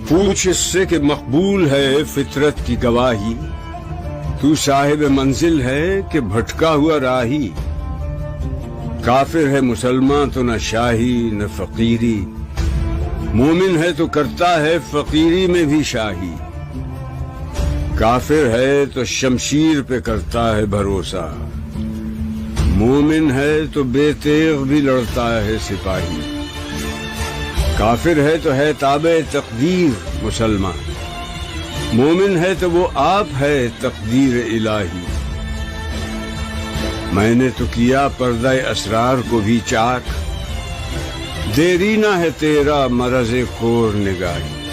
پوچھ اس سے کہ مقبول ہے فطرت کی گواہی، تو صاحب منزل ہے کہ بھٹکا ہوا راہی۔ کافر ہے مسلمان تو نہ شاہی نہ فقیری، مومن ہے تو کرتا ہے فقیری میں بھی شاہی۔ کافر ہے تو شمشیر پہ کرتا ہے بھروسہ، مومن ہے تو بے تیغ بھی لڑتا ہے سپاہی۔ کافر ہے تو ہے تابع تقدیر مسلمان، مومن ہے تو وہ آپ ہے تقدیر الہی۔ میں نے تو کیا پردہ اسرار کو بھی چاک، دیرینہ ہے تیرا مرض کور نگاہی۔